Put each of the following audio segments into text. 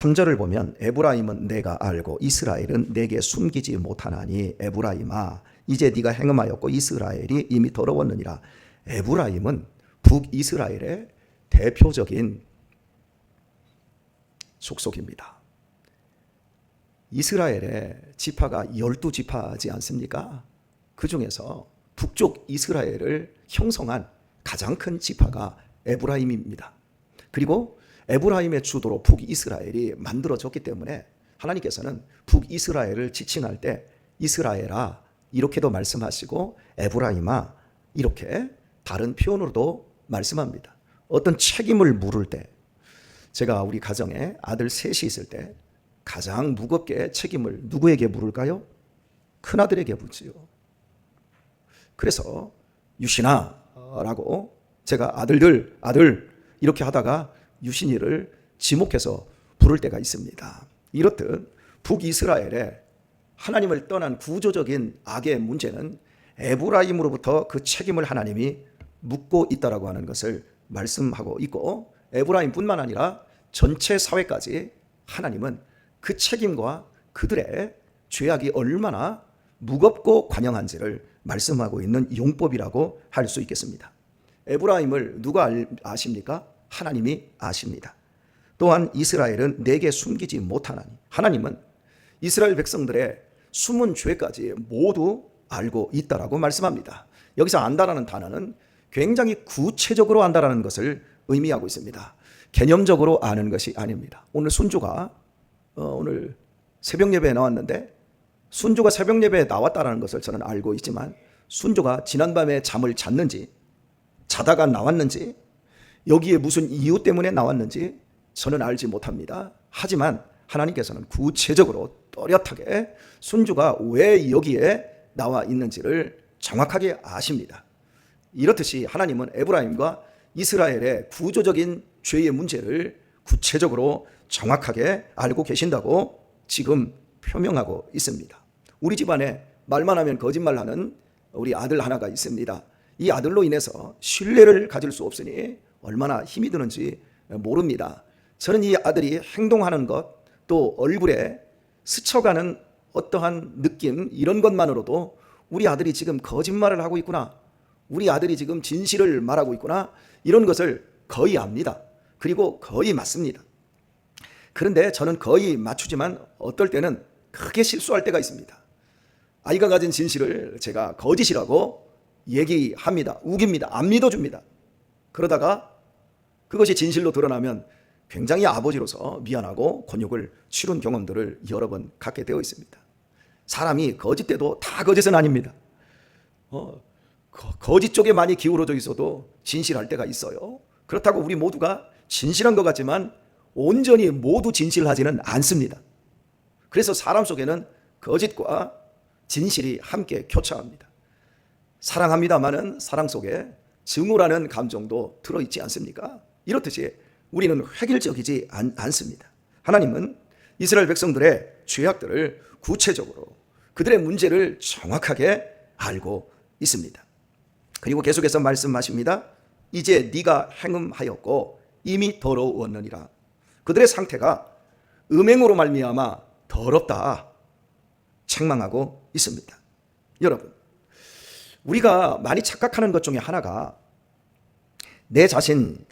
3절을 보면 에브라임은 내가 알고 이스라엘은 내게 숨기지 못하나니 에브라임아 이제 네가 행음하였고 이스라엘이 이미 더러웠느니라. 에브라임은 북이스라엘의 대표적인 족속입니다. 이스라엘의 지파가 12지파지 않습니까? 그 중에서 북쪽 이스라엘을 형성한 가장 큰 지파가 에브라임입니다. 그리고 에브라임의 주도로 북이스라엘이 만들어졌기 때문에 하나님께서는 북이스라엘을 지칭할 때 이스라엘아 이렇게도 말씀하시고 에브라임아 이렇게 다른 표현으로도 말씀합니다. 어떤 책임을 물을 때, 제가 우리 가정에 아들 셋이 있을 때 가장 무겁게 책임을 누구에게 물을까요? 큰아들에게 묻지요. 그래서 유신아 라고 제가 아들 이렇게 하다가 유신이를 지목해서 부를 때가 있습니다. 이렇듯 북이스라엘의 하나님을 떠난 구조적인 악의 문제는 에브라임으로부터 그 책임을 하나님이 묻고 있다라고 하는 것을 말씀하고 있고, 에브라임뿐만 아니라 전체 사회까지 하나님은 그 책임과 그들의 죄악이 얼마나 무겁고 관영한지를 말씀하고 있는 용법이라고 할 수 있겠습니다. 에브라임을 누가 아십니까? 하나님이 아십니다. 또한 이스라엘은 내게 숨기지 못하나니, 하나님은 이스라엘 백성들의 숨은 죄까지 모두 알고 있다라고 말씀합니다. 여기서 안다라는 단어는 굉장히 구체적으로 안다라는 것을 의미하고 있습니다. 개념적으로 아는 것이 아닙니다. 오늘 순주가 오늘 새벽 예배에 나왔는데, 순주가 새벽 예배에 나왔다라는 것을 저는 알고 있지만 순주가 지난밤에 잠을 잤는지 자다가 나왔는지 여기에 무슨 이유 때문에 나왔는지 저는 알지 못합니다. 하지만 하나님께서는 구체적으로 또렷하게 순주가 왜 여기에 나와 있는지를 정확하게 아십니다. 이렇듯이 하나님은 에브라임과 이스라엘의 구조적인 죄의 문제를 구체적으로 정확하게 알고 계신다고 지금 표명하고 있습니다. 우리 집안에 말만 하면 거짓말하는 우리 아들 하나가 있습니다. 이 아들로 인해서 신뢰를 가질 수 없으니 얼마나 힘이 드는지 모릅니다. 저는 이 아들이 행동하는 것, 또 얼굴에 스쳐가는 어떠한 느낌, 이런 것만으로도 우리 아들이 지금 거짓말을 하고 있구나, 우리 아들이 지금 진실을 말하고 있구나, 이런 것을 거의 압니다. 그리고 거의 맞습니다. 그런데 저는 거의 맞추지만 어떨 때는 크게 실수할 때가 있습니다. 아이가 가진 진실을 제가 거짓이라고 얘기합니다. 우깁니다. 안 믿어줍니다. 그러다가 그것이 진실로 드러나면 굉장히 아버지로서 미안하고 곤욕을 치른 경험들을 여러 번 갖게 되어 있습니다. 사람이 거짓돼도 다 거짓은 아닙니다. 거짓 쪽에 많이 기울어져 있어도 진실할 때가 있어요. 그렇다고 우리 모두가 진실한 것 같지만 온전히 모두 진실하지는 않습니다. 그래서 사람 속에는 거짓과 진실이 함께 교차합니다. 사랑합니다마는 사랑 속에 증오라는 감정도 들어있지 않습니까? 이렇듯이 우리는 획일적이지 않습니다. 하나님은 이스라엘 백성들의 죄악들을 구체적으로 그들의 문제를 정확하게 알고 있습니다. 그리고 계속해서 말씀하십니다. 이제 네가 행음하였고 이미 더러웠느니라. 그들의 상태가 음행으로 말미암아 더럽다 책망하고 있습니다. 여러분, 우리가 많이 착각하는 것 중에 하나가 내 자신,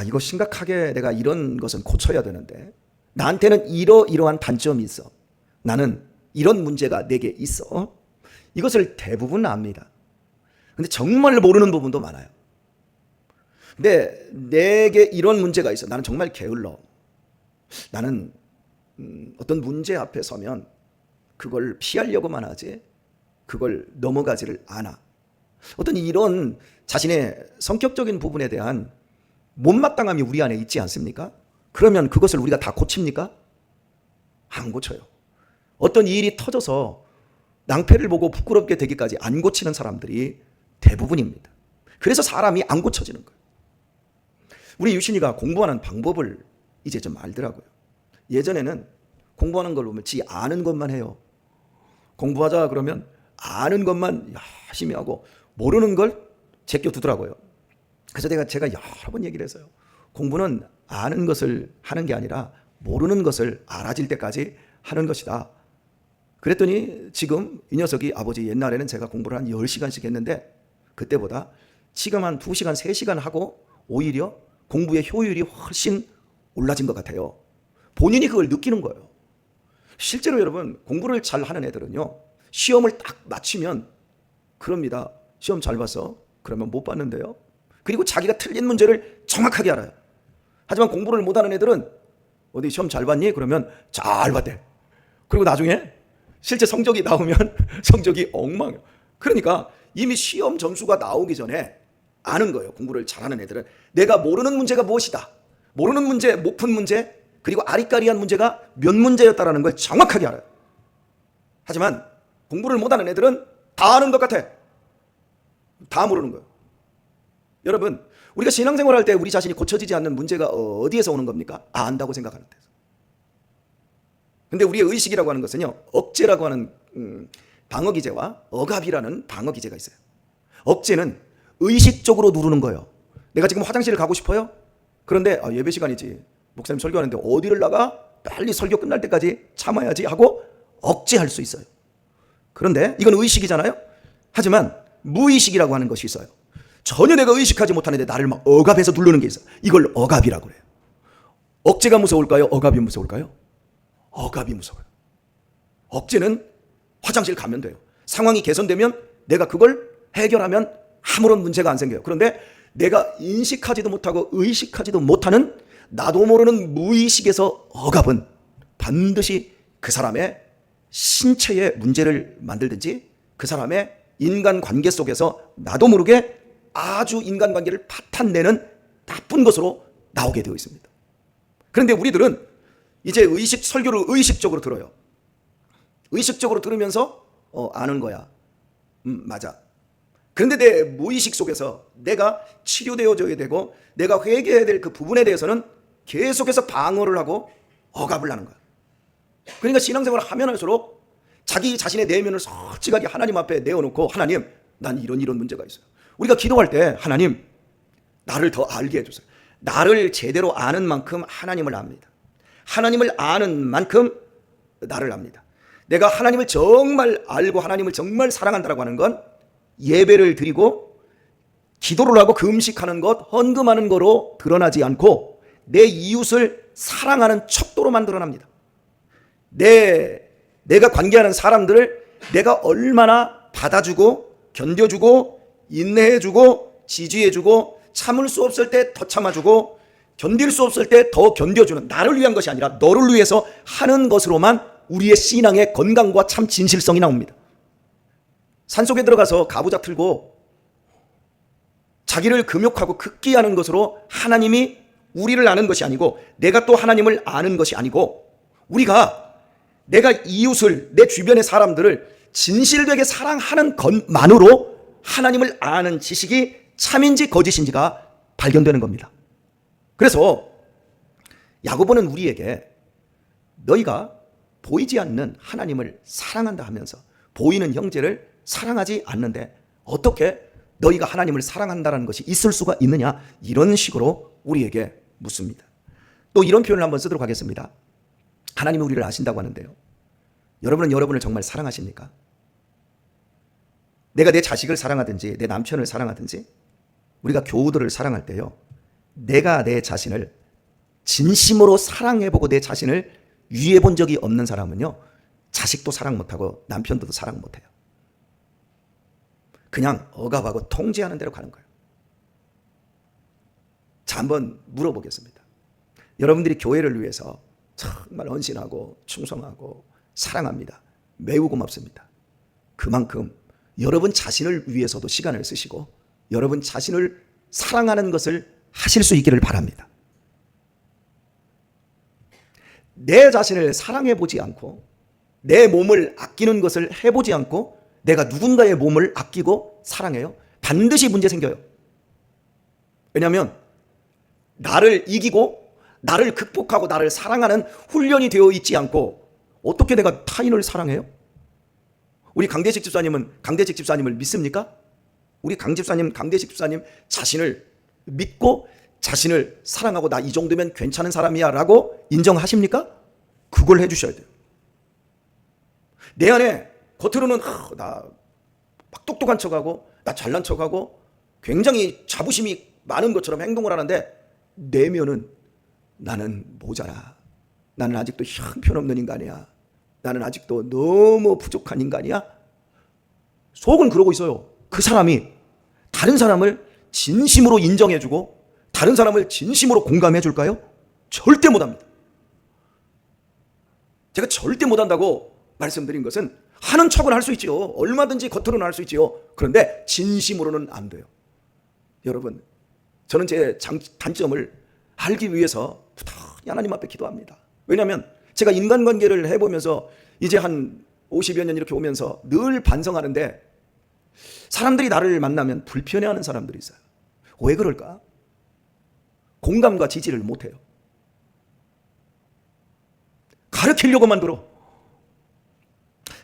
이거 심각하게 내가 이런 것은 고쳐야 되는데 나한테는 이러한 단점이 있어, 나는 이런 문제가 내게 있어, 이것을 대부분 압니다. 근데 정말 모르는 부분도 많아요. 근데 내게 이런 문제가 있어, 나는 정말 게을러, 나는 어떤 문제 앞에 서면 그걸 피하려고만 하지 그걸 넘어가지를 않아. 어떤 이런 자신의 성격적인 부분에 대한 못마땅함이 우리 안에 있지 않습니까? 그러면 그것을 우리가 다 고칩니까? 안 고쳐요. 어떤 일이 터져서 낭패를 보고 부끄럽게 되기까지 안 고치는 사람들이 대부분입니다. 그래서 사람이 안 고쳐지는 거예요. 우리 유신이가 공부하는 방법을 이제 좀 알더라고요. 예전에는 공부하는 걸 보면 지 아는 것만 해요. 공부하자 그러면 아는 것만 열심히 하고 모르는 걸 제껴두더라고요. 그래서 제가 여러 번 얘기를 했어요. 공부는 아는 것을 하는 게 아니라 모르는 것을 알아질 때까지 하는 것이다. 그랬더니 지금 이 녀석이 아버지 옛날에는 제가 공부를 한 10시간씩 했는데 그때보다 지금 한 2시간, 3시간 하고 오히려 공부의 효율이 훨씬 올라진 것 같아요. 본인이 그걸 느끼는 거예요. 실제로 여러분 공부를 잘 하는 애들은요. 시험을 딱 마치면 그럽니다. 시험 잘 봤어? 그러면 못 봤는데요. 그리고 자기가 틀린 문제를 정확하게 알아요. 하지만 공부를 못하는 애들은 어디 시험 잘 봤니? 그러면 잘 봤대. 그리고 나중에 실제 성적이 나오면 성적이 엉망이에요. 그러니까 이미 시험 점수가 나오기 전에 아는 거예요. 공부를 잘하는 애들은 내가 모르는 문제가 무엇이다. 모르는 문제, 못 푼 문제, 그리고 아리까리한 문제가 몇 문제였다라는 걸 정확하게 알아요. 하지만 공부를 못하는 애들은 다 아는 것 같아. 다 모르는 거예요. 여러분, 우리가 신앙생활 할 때 우리 자신이 고쳐지지 않는 문제가 어디에서 오는 겁니까? 안다고 생각하는 데서. 근데 우리의 의식이라고 하는 것은요, 억제라고 하는 방어기제와 억압이라는 방어기제가 있어요. 억제는 의식적으로 누르는 거예요. 내가 지금 화장실을 가고 싶어요? 그런데 예배 시간이지. 목사님 설교하는데 어디를 나가? 빨리 설교 끝날 때까지 참아야지 하고 억제할 수 있어요. 그런데 이건 의식이잖아요. 하지만 무의식이라고 하는 것이 있어요. 전혀 내가 의식하지 못하는데 나를 막 억압해서 누르는 게 있어요. 이걸 억압이라고 그래요. 억제가 무서울까요? 억압이 무서울까요? 억압이 무서워요. 억제는 화장실 가면 돼요. 상황이 개선되면 내가 그걸 해결하면 아무런 문제가 안 생겨요. 그런데 내가 인식하지도 못하고 의식하지도 못하는 나도 모르는 무의식에서 억압은 반드시 그 사람의 신체에 문제를 만들든지 그 사람의 인간관계 속에서 나도 모르게 아주 인간관계를 파탄내는 나쁜 것으로 나오게 되어 있습니다. 그런데 우리들은 이제 설교를 의식적으로 들어요. 의식적으로 들으면서 아는 거야. 맞아. 그런데 내 무의식 속에서 내가 치료되어져야 되고 내가 회개해야 될 그 부분에 대해서는 계속해서 방어를 하고 억압을 하는 거야. 그러니까 신앙생활을 하면 할수록 자기 자신의 내면을 솔직하게 하나님 앞에 내어놓고 하나님, 난 이런 문제가 있어요. 우리가 기도할 때 하나님, 나를 더 알게 해주세요. 나를 제대로 아는 만큼 하나님을 압니다. 하나님을 아는 만큼 나를 압니다. 내가 하나님을 정말 알고 하나님을 정말 사랑한다고 하는 건 예배를 드리고 기도를 하고 금식하는 것, 헌금하는 거로 드러나지 않고 내 이웃을 사랑하는 척도로만 드러납니다. 내가 관계하는 사람들을 내가 얼마나 받아주고 견뎌주고 인내해주고 지지해주고 참을 수 없을 때 더 참아주고 견딜 수 없을 때 더 견뎌주는, 나를 위한 것이 아니라 너를 위해서 하는 것으로만 우리의 신앙의 건강과 참 진실성이 나옵니다. 산속에 들어가서 가부좌 틀고 자기를 금욕하고 극기하는 것으로 하나님이 우리를 아는 것이 아니고 내가 또 하나님을 아는 것이 아니고 우리가 내가 이웃을, 내 주변의 사람들을 진실되게 사랑하는 것만으로 하나님을 아는 지식이 참인지 거짓인지가 발견되는 겁니다. 그래서 야고보는 우리에게 너희가 보이지 않는 하나님을 사랑한다 하면서 보이는 형제를 사랑하지 않는데 어떻게 너희가 하나님을 사랑한다는 것이 있을 수가 있느냐, 이런 식으로 우리에게 묻습니다. 또 이런 표현을 한번 쓰도록 하겠습니다. 하나님이 우리를 아신다고 하는데요, 여러분은 여러분을 정말 사랑하십니까? 내가 내 자식을 사랑하든지 내 남편을 사랑하든지 우리가 교우들을 사랑할 때요, 내가 내 자신을 진심으로 사랑해보고 내 자신을 위해본 적이 없는 사람은요, 자식도 사랑 못하고 남편도 사랑 못해요. 그냥 억압하고 통제하는 대로 가는 거예요. 자, 한번 물어보겠습니다. 여러분들이 교회를 위해서 정말 헌신하고 충성하고 사랑합니다. 매우 고맙습니다. 그만큼 여러분 자신을 위해서도 시간을 쓰시고 여러분 자신을 사랑하는 것을 하실 수 있기를 바랍니다. 내 자신을 사랑해보지 않고 내 몸을 아끼는 것을 해보지 않고 내가 누군가의 몸을 아끼고 사랑해요? 반드시 문제 생겨요. 왜냐하면 나를 이기고 나를 극복하고 나를 사랑하는 훈련이 되어 있지 않고 어떻게 내가 타인을 사랑해요? 우리 강대식 집사님은 강대식 집사님을 믿습니까? 우리 강대식 집사님 자신을 믿고 자신을 사랑하고 나 이 정도면 괜찮은 사람이야 라고 인정하십니까? 그걸 해주셔야 돼요. 내 안에 겉으로는 나 막 똑똑한 척하고 나 잘난 척하고 굉장히 자부심이 많은 것처럼 행동을 하는데 내면은 나는 모자라. 나는 아직도 형편없는 인간이야. 나는 아직도 너무 부족한 인간이야. 속은 그러고 있어요. 그 사람이 다른 사람을 진심으로 인정해주고 다른 사람을 진심으로 공감해줄까요? 절대 못합니다. 제가 절대 못한다고 말씀드린 것은 하는 척은 할 수 있지요. 얼마든지 겉으로는 할 수 있지요. 그런데 진심으로는 안 돼요. 여러분, 저는 제 단점을 알기 위해서 부탁히 하나님 앞에 기도합니다. 왜냐하면 제가 인간관계를 해보면서 이제 한 50여 년 이렇게 오면서 늘 반성하는데 사람들이 나를 만나면 불편해하는 사람들이 있어요. 왜 그럴까? 공감과 지지를 못해요. 가르치려고만 들어.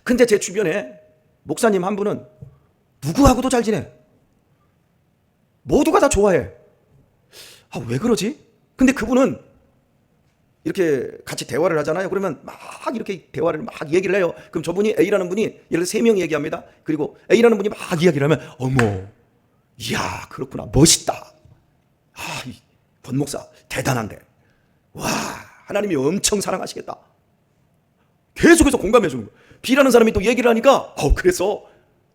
근데 제 주변에 목사님 한 분은 누구하고도 잘 지내. 모두가 다 좋아해. 왜 그러지? 근데 그분은 이렇게 같이 대화를 하잖아요. 그러면 막 이렇게 대화를 막 얘기를 해요. 그럼 저분이 A라는 분이 예를 들어 3명 얘기합니다. 그리고 A라는 분이 막 이야기를 하면 어머, 이야 그렇구나, 멋있다. 권 목사 대단한데, 와 하나님이 엄청 사랑하시겠다. 계속해서 공감해 주는 거예요. B라는 사람이 또 얘기를 하니까 그래서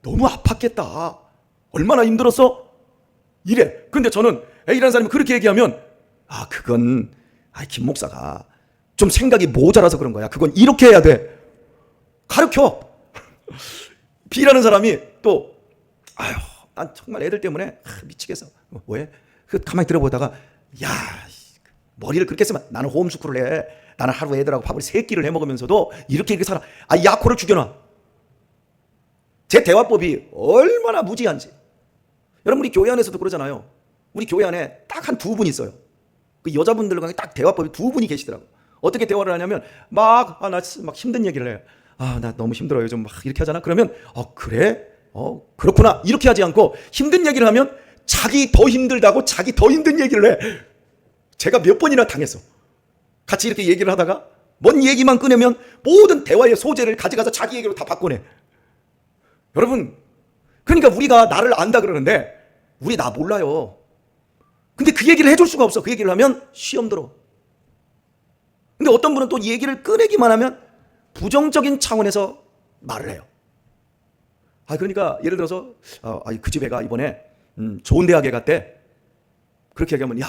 너무 아팠겠다. 얼마나 힘들었어? 이래. 근데 저는 A라는 사람이 그렇게 얘기하면 그건 김 목사가 좀 생각이 모자라서 그런 거야. 그건 이렇게 해야 돼. 가르쳐. B라는 사람이 또 난 정말 애들 때문에 미치겠어. 왜? 가만히 들어보다가 머리를 그렇게 쓰면 나는 홈스쿨을 해. 나는 하루 애들하고 밥을 3끼를 해먹으면서도 이렇게 살아. 야코를 죽여놔. 제 대화법이 얼마나 무지한지. 여러분 우리 교회 안에서도 그러잖아요. 우리 교회 안에 딱 한 2분 있어요. 그 여자분들과 딱 대화법이 2분이 계시더라고. 어떻게 대화를 하냐면 나 막 힘든 얘기를 해요. 나 너무 힘들어요. 요즘 막 이렇게 하잖아. 그러면 그래? 그렇구나. 이렇게 하지 않고 힘든 얘기를 하면 자기 더 힘들다고 자기 더 힘든 얘기를 해. 제가 몇 번이나 당했어. 같이 이렇게 얘기를 하다가 뭔 얘기만 꺼내면 모든 대화의 소재를 가져가서 자기 얘기로 다 바꿔내. 여러분, 그러니까 우리가 나를 안다 그러는데 우리 나 몰라요. 근데 그 얘기를 해줄 수가 없어. 그 얘기를 하면 시험 들어. 근데 어떤 분은 또 얘기를 꺼내기만 하면 부정적인 차원에서 말을 해요. 그러니까 예를 들어서 그 집 애가 이번에 좋은 대학에 갔대. 그렇게 얘기하면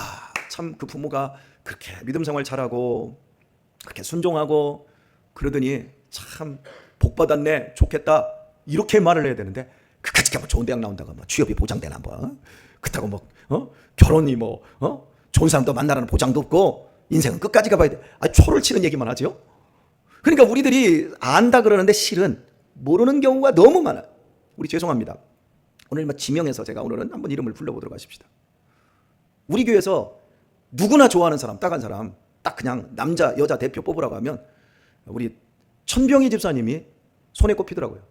참 그 부모가 그렇게 믿음 생활 잘하고 그렇게 순종하고 그러더니 참 복 받았네, 좋겠다, 이렇게 말을 해야 되는데 그까짓 게 좋은 대학 나온다고 취업이 보장되나 그렇다고 결혼이 좋은 사람도 만나라는 보장도 없고 인생은 끝까지 가봐야 돼. 초를 치는 얘기만 하죠. 그러니까 우리들이 안다 그러는데 실은 모르는 경우가 너무 많아요. 우리 죄송합니다. 오늘 지명해서 제가 오늘은 한번 이름을 불러보도록 하십시다. 우리 교회에서 누구나 좋아하는 사람, 딱 한 사람, 딱 그냥 남자 여자 대표 뽑으라고 하면 우리 천병희 집사님이 손에 꼽히더라고요.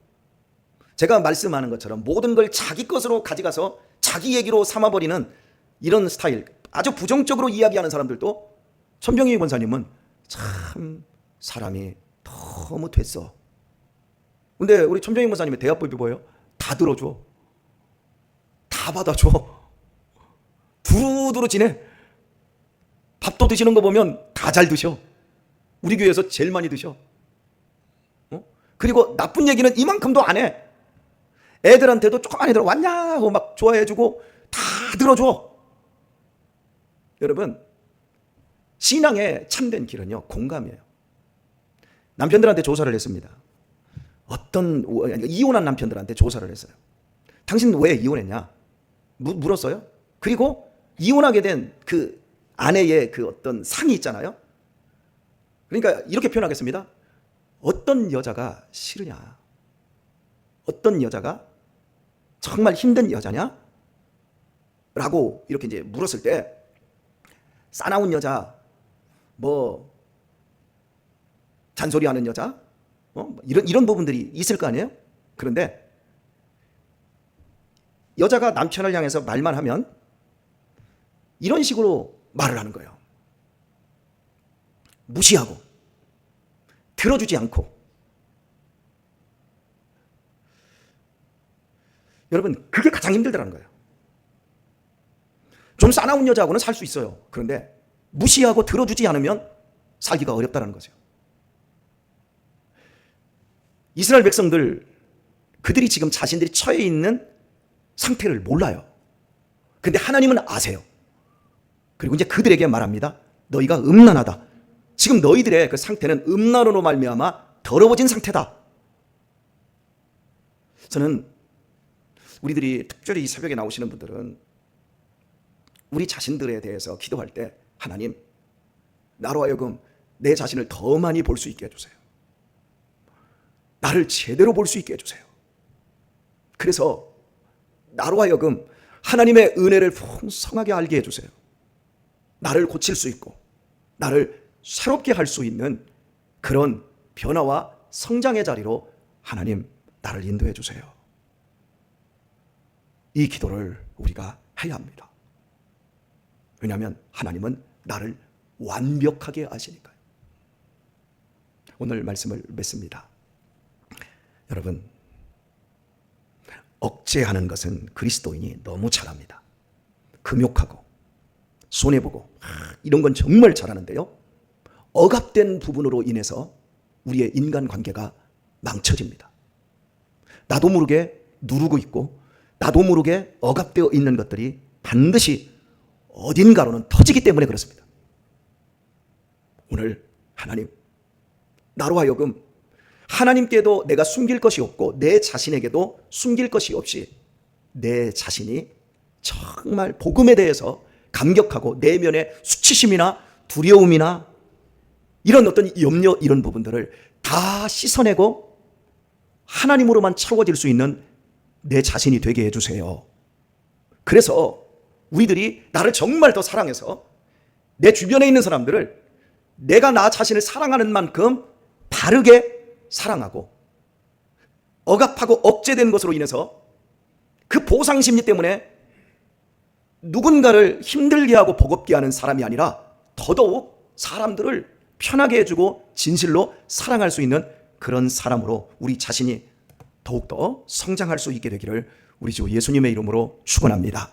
제가 말씀하는 것처럼 모든 걸 자기 것으로 가져가서 자기 얘기로 삼아버리는 이런 스타일, 아주 부정적으로 이야기하는 사람들도 천병희 권사님은 참 사람이 너무 됐어. 근데 우리 천병희 권사님의 대화법이 뭐예요? 다 들어줘. 다 받아줘. 두루두루 지내. 밥도 드시는 거 보면 다 잘 드셔. 우리 교회에서 제일 많이 드셔. 그리고 나쁜 얘기는 이만큼도 안 해. 애들한테도 조그만 애들 왔냐 하고 막 좋아해주고 다 들어줘. 여러분, 신앙의 참된 길은요, 공감이에요. 남편들한테 조사를 했습니다. 이혼한 남편들한테 조사를 했어요. 당신 왜 이혼했냐? 물었어요. 그리고 이혼하게 된 그 아내의 그 어떤 상이 있잖아요. 그러니까 이렇게 표현하겠습니다. 어떤 여자가 싫으냐? 어떤 여자가 정말 힘든 여자냐? 라고 이렇게 이제 물었을 때 싸나운 여자, 잔소리하는 여자, 이런 부분들이 있을 거 아니에요? 그런데 여자가 남편을 향해서 말만 하면 이런 식으로 말을 하는 거예요. 무시하고 들어주지 않고. 여러분, 그게 가장 힘들다는 거예요. 좀 싸나운 여자하고는 살 수 있어요. 그런데 무시하고 들어주지 않으면 살기가 어렵다는 거죠. 이스라엘 백성들, 그들이 지금 자신들이 처해 있는 상태를 몰라요. 근데 하나님은 아세요. 그리고 이제 그들에게 말합니다. 너희가 음란하다. 지금 너희들의 그 상태는 음란으로 말미암아 더러워진 상태다. 저는 우리들이 특별히 이 새벽에 나오시는 분들은 우리 자신들에 대해서 기도할 때, 하나님, 나로 하여금 내 자신을 더 많이 볼 수 있게 해주세요. 나를 제대로 볼 수 있게 해주세요. 그래서 나로 하여금 하나님의 은혜를 풍성하게 알게 해주세요. 나를 고칠 수 있고 나를 새롭게 할 수 있는 그런 변화와 성장의 자리로 하나님, 나를 인도해 주세요. 이 기도를 우리가 해야 합니다. 왜냐하면 하나님은 나를 완벽하게 아시니까요. 오늘 말씀을 맺습니다. 여러분, 억제하는 것은 그리스도인이 너무 잘합니다. 금욕하고 손해보고 이런 건 정말 잘하는데요, 억압된 부분으로 인해서 우리의 인간관계가 망쳐집니다. 나도 모르게 누르고 있고 나도 모르게 억압되어 있는 것들이 반드시 어딘가로는 터지기 때문에 그렇습니다. 오늘 하나님, 나로 하여금 하나님께도 내가 숨길 것이 없고 내 자신에게도 숨길 것이 없이 내 자신이 정말 복음에 대해서 감격하고 내면의 수치심이나 두려움이나 이런 어떤 염려, 이런 부분들을 다 씻어내고 하나님으로만 채워질 수 있는 내 자신이 되게 해주세요. 그래서 우리들이 나를 정말 더 사랑해서 내 주변에 있는 사람들을 내가 나 자신을 사랑하는 만큼 바르게 사랑하고, 억압하고 억제된 것으로 인해서 그 보상심리 때문에 누군가를 힘들게 하고 버겁게 하는 사람이 아니라 더더욱 사람들을 편하게 해주고 진실로 사랑할 수 있는 그런 사람으로 우리 자신이 더욱더 성장할 수 있게 되기를 우리 주 예수님의 이름으로 축원합니다.